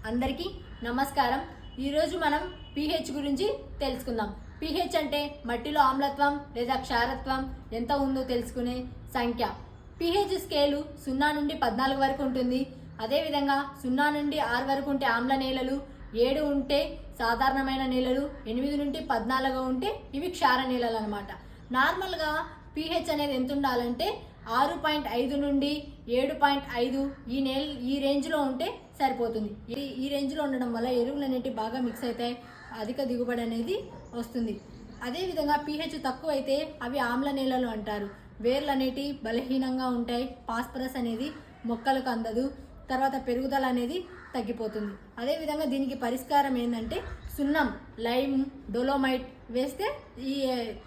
అందరికీ నమస్కారం। ఈరోజు మనం pH గురించి తెలుసుకుందాం। pH అంటే మట్టిలో ఆమ్లత్వం లేదా క్షారత్వం ఎంత ఉందో తెలుసుకునే సంఖ్య। pH స్కేలు 0 నుండి 14 వరకు ఉంటుంది। అదే విధంగా 0 నుండి 6 వరకు ఉంటే ఆమ్ల నేలలు, 7 ఉంటే సాధారణమైన నేలలు, 8 నుండి 14 ఉంటే ఇవి క్షార నేలలు అన్నమాట। నార్మల్ గా pH అనేది ఎంత ఉండాలంటే 6.5 నుండి 7.5 ఈ రేంజ్ లో ఉంటే సరిపోతుంది। ఈ రేంజ్ లో ఉండడం వల్ల ఎరువులు అనేవి బాగా మిక్స్ అవుతాయి, అధిక దిగుబడి అనేది వస్తుంది। అదే విధంగా pH తక్కువ అయితే అవి ఆమ్ల నేలలు అంటారు। వేర్లు అనేవి బలహీనంగా ఉంటాయి, ఫాస్ఫరస్ అనేది మొక్కలకు అందదు, తర్వాత పెరుగుదల అనేది తగ్గిపోతుంది। అదే విధంగా దీనికి పరిష్కారం ఏంటంటే సున్నం, లైమ్, డోలోమైట్ వేస్తే ఈ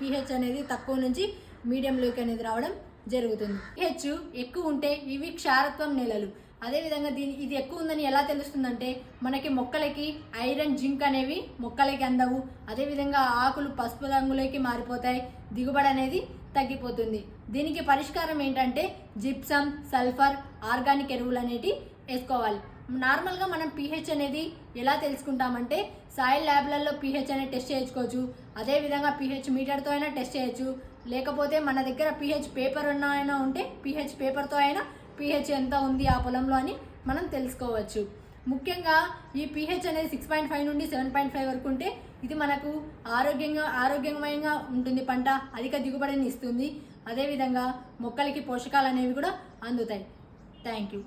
pH అనేది తక్కువ నుంచి మీడియంలోకి అనేది రావడం జరుగుతుంది। pH ఎక్కువ ఉంటే ఇవి క్షారత్వం నేలలు। అదే విధంగా ఇది ఎక్కువ ఉందని ఎలా తెలుస్తుందంటే మనకి మొక్కలకి ఐరన్, జింక్ అనేవి మొక్కలకి అందవు। అదే విధంగా ఆకులు పసుపు రంగులోకి మారిపోతాయి, దిగుబడి అనేది తగ్గిపోతుంది। దీనికి పరిష్కారం ఏంటంటే జిప్సం, సల్ఫర్, ఆర్గానిక్ ఎరువులు అనేవి వేసుకోవాలి। నార్మల్గా మనం pH అనేది ఎలా తెలుసుకుంటామంటే సాయిల్ ల్యాబ్లలో pH అనేది టెస్ట్ చేయించుకోవచ్చు। అదే విధంగా pH మీటర్తో అయినా టెస్ట్ చేయొచ్చు, లేకపోతే మన దగ్గర pH పేపర్ అయినా ఉంటే pH పేపర్తో అయినా pH ఎంత ఉంది ఆ పొలంలో అని మనం తెలుసుకోవచ్చు। ముఖ్యంగా ఈ pH అనేది 6.5 నుండి 7.5 వరకు ఉంటే ఇది మనకు ఆరోగ్యమయంగా ఉంటుంది, పంట అధిక దిగుబడిని ఇస్తుంది। అదేవిధంగా మొక్కలకి పోషకాలు అనేవి కూడా అందుతాయి। Thank you.